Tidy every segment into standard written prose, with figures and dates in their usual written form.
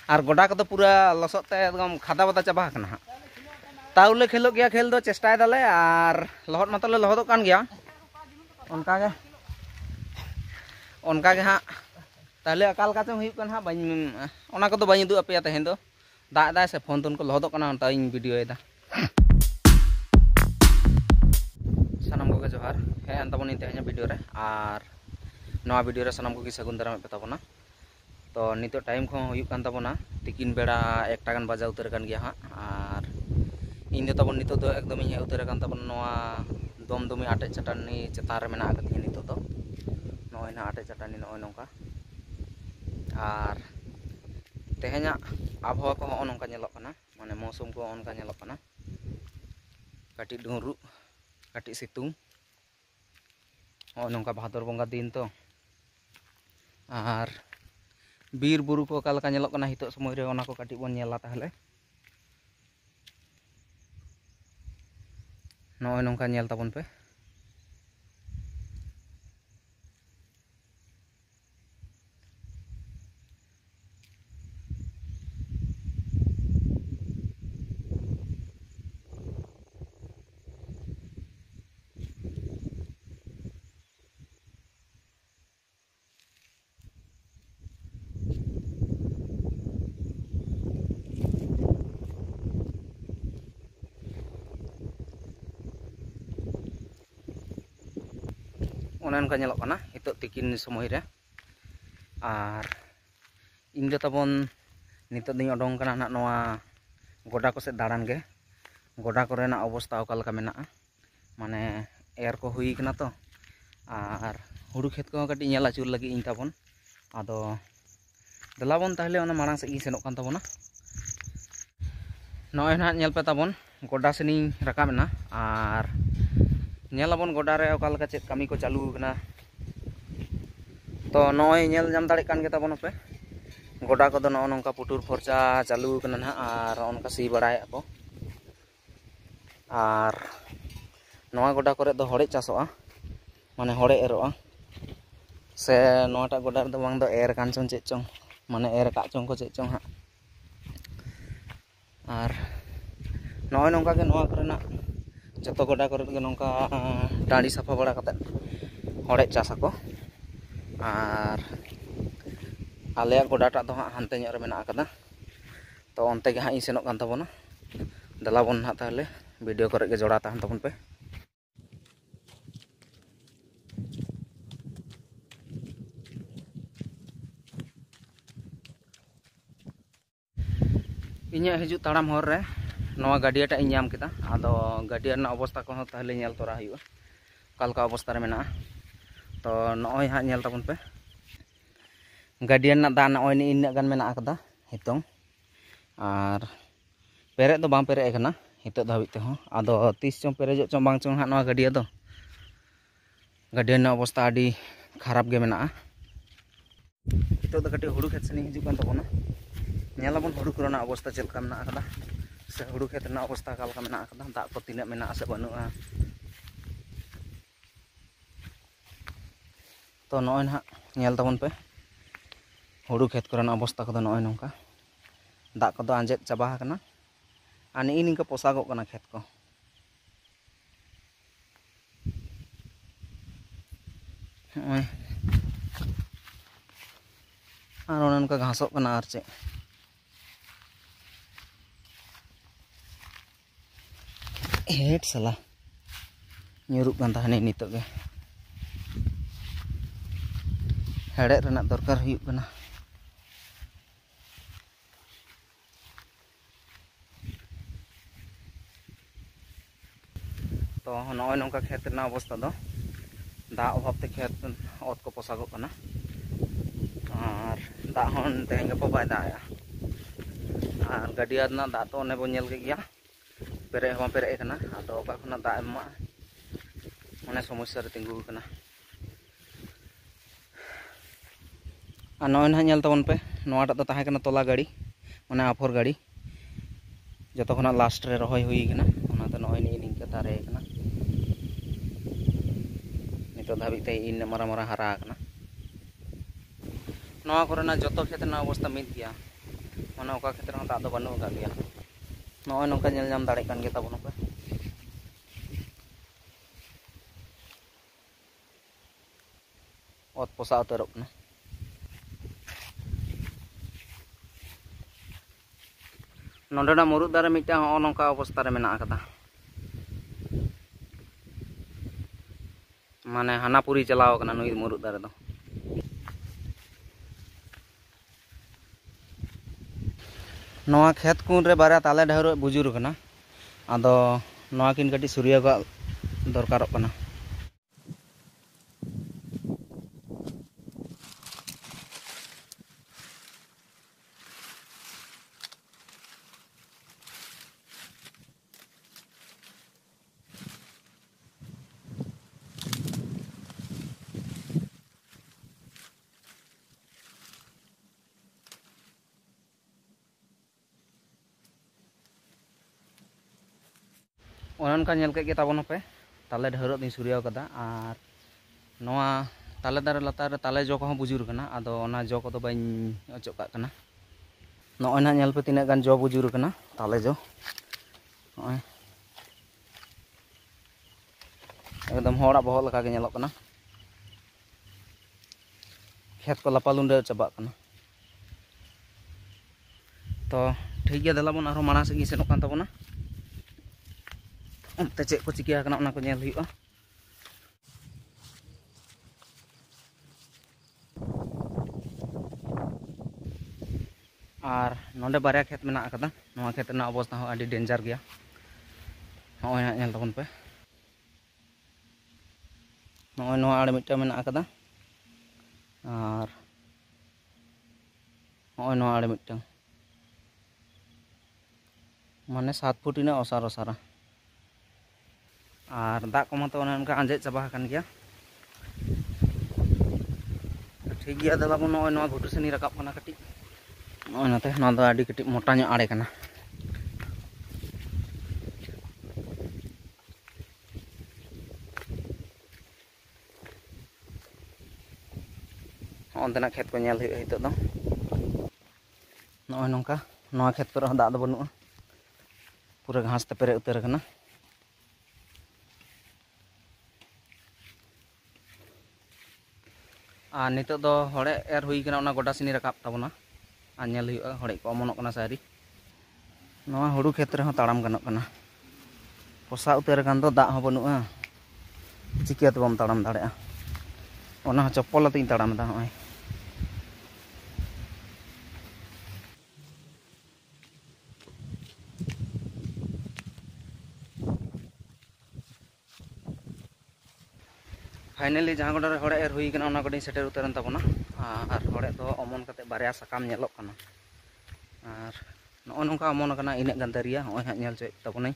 और गोडा को पूरा लसते एकदम खादा बदा चाबा हाँ ताउले खेलोग गया खेल दो चेष्टा दाले और लहद मतलब लहदों कान गया उनका हाँ ताले अकाल का हुई हाँ बना को बी उदू पे तेहन दो दादा से फोन तुन को लहदों इन वीडियो सानाम को जोहार हेन तबन तेहन वीडियो रे और नवा वीडियो रे सानाम को सगुन दाराम पे ताबना तो नितो टाइम को हुयुग कान ताबना तिकिन बेड़ा एकटा गान बजा उतर कान गया हाँ और इन दो ताबन नितो दो एकदम हेज उतर कान ताबन नवा दमदमी आटे चटानी चेतान रे मेना आकदिया नितो दो नय ना आटे चटानी नय नोंका और तेहना आबहावा को हन नोंका नेलोग काना माने मौसम को ओनका नेलोग काना काटी डुरू काटी सितुंग नोंका भादर बंगा दिन तो और बीर बुरु को कालका नेलोग काना हितो समय रे ओना को काटी बन नेला ताहले नय नोंका नेल ताबन पे हितो तिकिन समय रे और इन दो ताबन नितो दिन ओडों कना ना नवा गोडा को से दाड़ान गे गोडा कोरेना अवस्था ओकालका मेना माने एर को हुई कना तो और हुड़ू खेत को काटी नेल आचुर लगी इन ताबन आदो दलाबन ताहले ओना मारांग से गी सेनोग कान ताबना नय ना नेल पे ताबन गोडा सेनी राकाबना और नेलाबन गोडा रे ओकालका चेत कामी को चालू कना तो नय नेल जाम दाड़े कान गे ताबन पे गोडा को नो नोंका पुटुर फरचा चालू कना ना और ओनका सी बड़ाय को और नवा गोडा करे दो हड़े चासोआ माने हड़े एरोआ से नवाटा गोडा रे दो बांग दो एर कान चों चेत चों माने एर का चों को चेत चों हा और नय नोंका गे नवा करना जतो गोडा करे गे नोंका डांडी साफा बड़ा कते हड़े चासा को और आले गोडाटा दो हाँ हानते रे मेना आकदा तो onte गे हाँ इन सेनोग कान ताबना दलाबन हाँ ताहले वीडियो करे गे जोड़ा ताहन ताबन पे इन्या हिजु ताड़ाम हर रे नवा गाडियाटा इन नाम केदा आदो गाडिया ना अवस्था को ताहले नेल तोरा हुआ कालका अवस्था रे मेना तो नय हाँ नेल ताबन पे गाडिया ना दा नय इन गान मेना आकदा हितों और पेरे दो बां पेरे कना हितो धाबित ते हो आदो तीस चों पेरेजो चों बांग चों हाँ नवा गाडिया ना अवस्था आडी खराब गे मेना हितो दो काटी हुड़ू खेत सेनी हिजु कान ताबना नेलाबन हुड़ू करना अवस्था चेलका मेना आकदा से हुड़ू खेत ना अवस्था कालका मेना आकदा दा को तिना मेना से बनुआ तो नय ना नेल ताबन पे हुड़ू खेत करना अवस्था को नय नोंका दा को आंजेद चाबा कना आ नी निका पोसागो कना खेत को और उनका घासो कना और चे हेट साला nyuruk kan tahane nitok ge हेड़े रना दरकार हुई कना तो नय नोंका खेत रना अवस्था दो दा अभाव ते खेत ओत को पोसागो कना और दा हन तेहन गपा बाय दाया और गाडिया रना दा तो ने बो नेल के गया पेरे हवा पेरे कना आदो ओका खना दा एमा माने समस्या रे तिंगु कना आ नय ना नेल ताबन पे नवाटा तो ताहे कना तोला गाड़ी माने आफर गाड़ी जतो खना लास्ट रे रहोय हुई कना ओना तो नय नि निंका दारे कना नितो धाबि ते इन मारा मारा हारा कना नवा करना जतो खेत ना अवस्था मिद गया mana oka khetre hon dak do banu ka gaya noy nongka nyel nyam dare kan ge tabona pe ot posa utarok na nondena murut dare mitang hon nongka obostha re mena akada mane hanapuri chalaw kana nui murut dare do नवा खेत कुन रे बारे ताले ढेर बुजुर्ग कना आदो नवा किन कटी सूर्य को दरकार कना ओनका नेल के ताबोन पे ताले ढेर दिन सूर्य कदा और नवा ताले दारे लतार ताले जो को बुजुर कना आदो ओना जो को बाइन अचो का कना नय ना नेल पे तिना गान जो बुजुर कना ताले जो नय एकदम होड़ा बहल लका के नेलो कना खेत को लापालुंडे चबा कना तो ठीक गया दलाबोन आरो माना से सेनो कान ताबोना ते चेक को चिकिया कना ओना को नेल हुआ और नोंडे बारे खेत में अकदा नोआ खेत ना अवस्था हो आडी डेंजर गया नोय ना नेल तबन पे नोय नोआ आड़े मिटा में अकदा और नोय नोआ आड़े मिटा माने 7 फुट इना ओसार ओसारा और दाग को मत उनका आंजेद चाबा कान गया ठीक गया दलाबो नोय नोआ घुटू सेनी रकाब कना कटी नोय नाते नोआ दो आडी कटी मोटा ᱧᱚᱜ आड़े कना ओंदेना खेत को नेल हुई हितो दो नोय नोंका नोआ खेत को दाग दो बनुआ पूरा घास ते पेरे उतर कना और नितो दो हड़े एर हुई कना ओना गोडा सिनी रकाब ताबोना और नेल हुई हड़े को अमनोक कना सारी नोआ हुड़ू खेत रे हो ताड़ाम गनोक कना पोसा उतर कान दो दाग हो बनुआ चिकियाते बम ताड़ाम दाड़ेआ ओना चप्पल अतिन ताड़ाम दा होय फाइनली जहाँ गोडा रे हड़े एर हुई कना ओना गोडी सेटर उतरन ताबोना और हड़े दो अमन कते बारिया साकाम नेलोक कना और नोय नोंका अमन कना इने गान दारिया होय हा नेल चोय ताबोनाई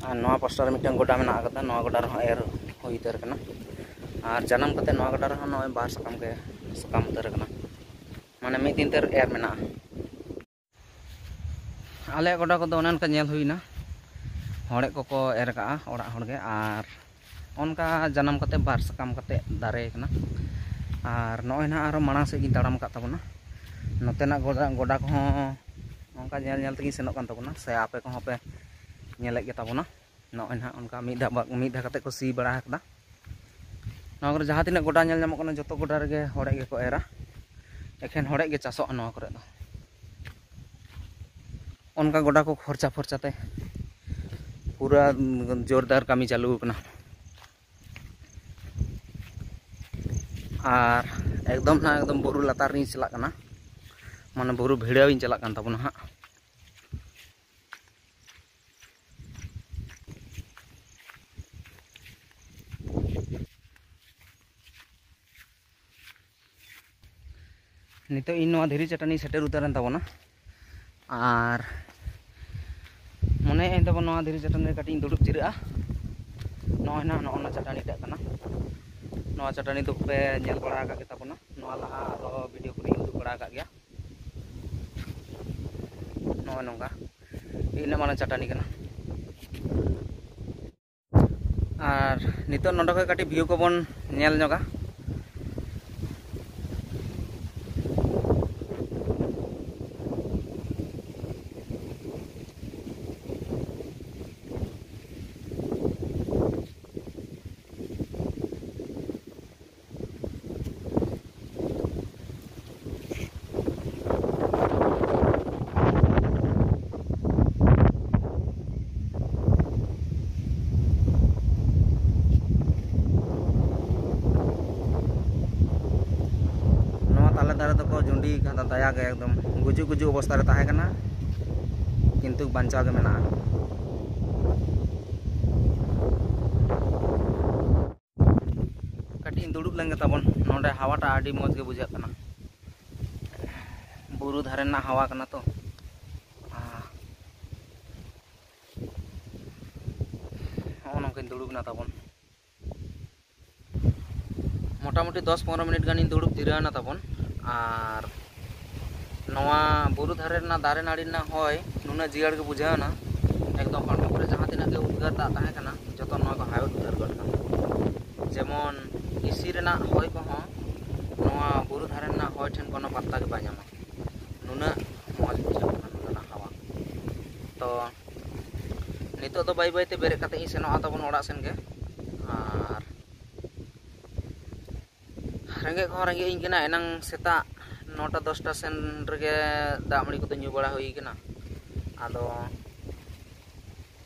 और नवा पास्टर मिटन गोडा में आकता नवा गोडा रहा एर हुई उतर कना और जन्म कते नवा गोडा रहा नय बार सकाम के सकाम उतर कना माने मिद दिन तर एर मेना आले गोडा को दो ओनका नेल हुईना हड़े को एर का ओड़ा हड़गे और ओनका जन्म कते बार सकाम कते दारे कना और नय ना आरो माना से गिन ताड़ाम का ताबोना नतेना गोडा को ओनका नेल नेल तगी सेनोक कान ताबोना से आपे को पे नेले के ताबोना नय ना उनका मिदा कते को सी बड़ा हकदा नवा करे जहां तिना गोडा नेल नामक जतो गोडा रे हड़े के को एरा एखेन हड़े के चासो नवा करे दो उनका गोडा को खर्चा फर्चाते पूरा जोरदार कामी चालू कना और एकदम ना एकदम बुरु लातार नी चला कना माने बुरु भिड़ाव इन चला कान ताबोना हा नितो इन नवा धीरी चटानी सेटर उतरन ताबोना और मने इन ताबो नवा धीरी चटानी कटी दुड़ुब जिरा नॉय ना नॉना चटानी टा कना नॉa चटानी तो पे नेल बड़ा का गेता बना नॉa लहा आरो वीडियो को उदुग बड़ा का गया नॉय नोंगा इन माना चटानी कना और नितो नोंडे खय काटी व्यू को बन नेल नोगा दारे तो को जुंडी का दया के एकदम गुजु गुजु अवस्था रे ताहे कना किंतु बांचाव के मेना कटी दुड़ुब लेंगे तबन नोंडे हवाटा आडी मौज के बुझा कना बुरु धारे ना हवा कना तो नोंकिन दुड़ुब ना तबन मोटामुटी 10-15 मिनट गानी दुड़ुब तिराना तबन और नवा बुरु धारे ना दारे नाड़ी ना होय नुना जियाड़ के बुझावना एकदम हड़मो करे जहां तिना के उद्गार दा ताहे कना जतो नवा को हाइट उतार गड कना जेमन इसी रेना होय को हो नवा बुरु धारे ना होय ठेन कोनो पत्ता के बाजामा नुना मौज बुझावना नुना हवा तो नितो तो बाय बाय ते बेरे कते इ सेनो आताबन ओड़ा सेन के और रेंगे को रेंगे इन केना एनंग सेता 9-10 सेन रेगे दामड़ी को तो न्यू बड़ा हुई केना आदो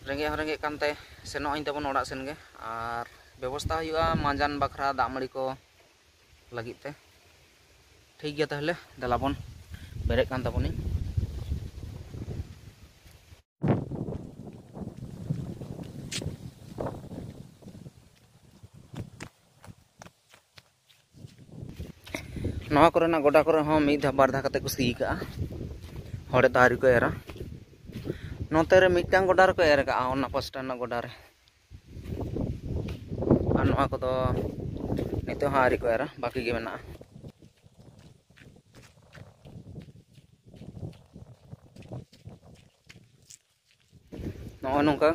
रेंगे कानते सेनो इन तबन ओड़ा सेन गे और व्यवस्था हुआ मांजान बखरा दामड़ी को लगित ते ठीक गया ताहले दलाबन बेरे कान तबनी नवा कोरेना गोडा कोरे हो मिद बार धा कते को सी का हड़े दारी को एरा नोते रे मिटांग गोडा रे को एर का ओना पास्टा ना गोडा रे आ नवा को तो नितो हारी को एरा बाकी गे मेना नवा नोंका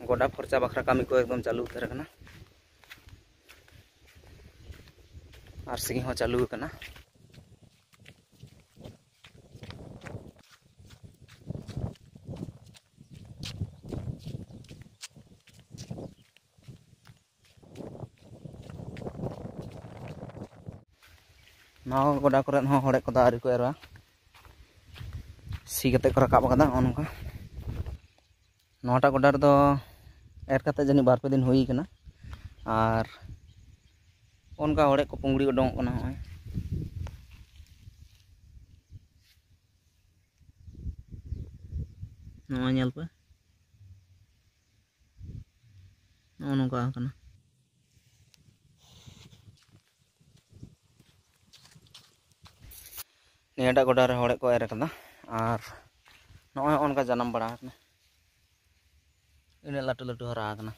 गोडा फरचा बखरा कामी को एकदम चालू उतर कना और सिगी हो चालू कना नवा गोडा करे हो हड़े को दारी को एरा सी कते को रकाब कदा ओनका नोटा गोडा रे दो एर कते जनी 2-3 दिन हुई कना और उनका हड़े को पुंगड़ी उडों कना होय नवा नेल पे नोका कना नियाटा गोडा रे हड़े को एर कदा और नोय उनका जन्म बड़ा कना इन लाटू लाटू हरा कना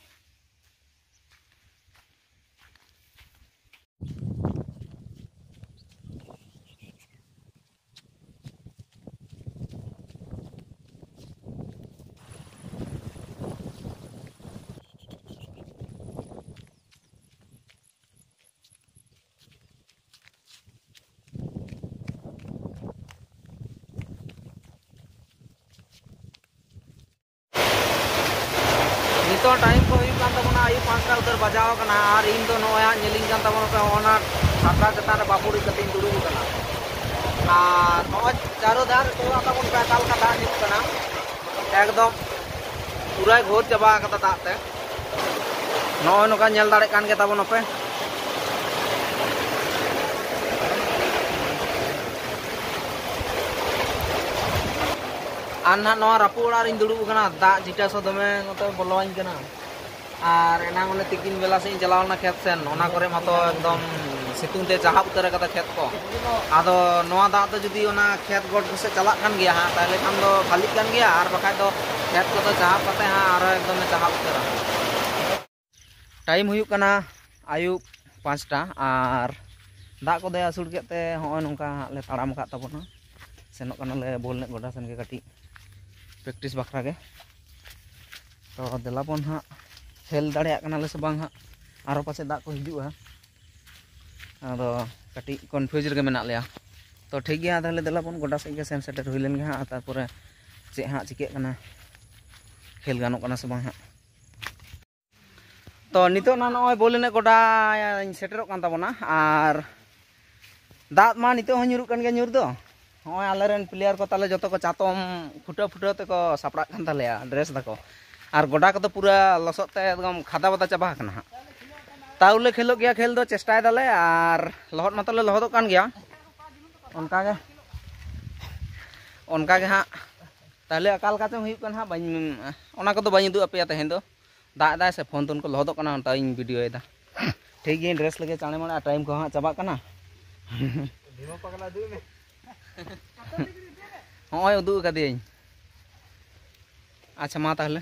तो टाइम को आयु 5टा उतर बजाव कना और इन तो नोया नेलिंग कान तबना पे ओना छाता चतान रे बापुड़ी कते दुड़ुब कना और नो चारो धार तो तबन पे काल का दाग हिट कना एकदम पूरा घोर चबा कता दाते नो नोका नेल दाड़े कान के तबन पे आना नवा रापुड़ा इन दुड़ुब कना दा जिटा सो दमे नते बोलवाइन कना और एना मने तिकिन बेला से चलावना खेत सेन ओना करे मातो एकदम सितुंग ते चाहा उतर कता खेत को आदो नवा दा तो जदी ओना खेत गोड से चला कान गया हा ताले खान दो खाली कान गया और बखाय दो खेत को तो चाहा पते हा और एकदम चाहा उतर टाइम हुयुक कना आयुब 5टा और दाग को दे आसुड़ केते होय नोंका ले ताड़ाम का तबोना सेनोक कना ले बॉल ने गोडा सेन के काटी प्रैक्टिस बखरा के तो देलाबन हाँ खेल दाड़े कना ले से बांग हाँ आरो पासे दाग को हिजुआ आदो काटी कन्फ्यूज रे मेना लेया तो ठीक गया ताहले देलाबन गोडा से के सेन सेटर हुई लेन गे हाँ तारपरे चे हाँ चिके कना खेल गानोक कना से बांग हाँ तो नितो ना नय बॉल ने गोडा सेटरोक कान ताबोना और दाग मा नितो हो nyuruk kan ge nyur do होय आलेरेन प्लेयर को ताले जतो को चातम फुटा फुटा ते को सापड़ा कान तालेया ड्रेस दाको और गोडा को तो पूरा लसत ते एकदम खादा बता चाबा कना ताउले खेलो गया खेल दो चेष्टाय दाले और लहद मतले लहदो कान गया उनका के हाँ ताले अकाल काते हुई कन हाँ बाñ ओना को तो बाñ दु अपया तहेन दो दाग दाय से फोन तुन को लहदो कना ता इन वीडियो एदा ठीक गे ड्रेस लगे चाणे माने टाइम को हाँ चाबा कना धीमा पगला दु में होय उदु कदेኝ अच्छा मा ताहले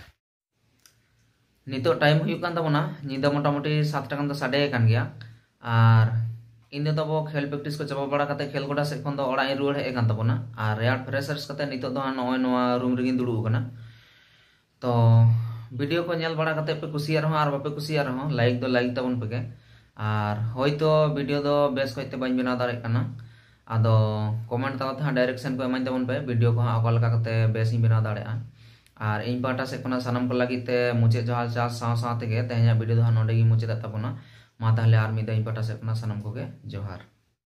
नितो टाइम हुयुक कान ताबोना निदा मोटामुटी 7 टा कान तो साडे कान गया और इन दो खेल प्रैक्टिस को चाबा बड़ा काते खेल गोडा से खन दो ओड़ा रुआड़ हे कान ताबोना और रेयार फ्रेशर्स काते नितो दो नय नोवा रूम रेगिन दुड़ु कना तो वीडियो को नेल बड़ा काते पे कुसिया रहो और बापे कुसिया रहो लाइक दो लाइक ताबोन पे और होयतो वीडियो दो बेस कइते बाñ बेना दारे कना आदो कमेंट तालाते डायरेक्शन को एमाइन ताबोन पे वीडियो को अका लका काते बेस इन बेना दारे और इन पाटा से कोना सनम को लागिते मुचे जहाल चास साव साव तेगे तेहना वीडियो दो नोडे गी मुचे ताबोना मा ताहले आर मिदा इन पाटा से कोना सनम को गे जोहार।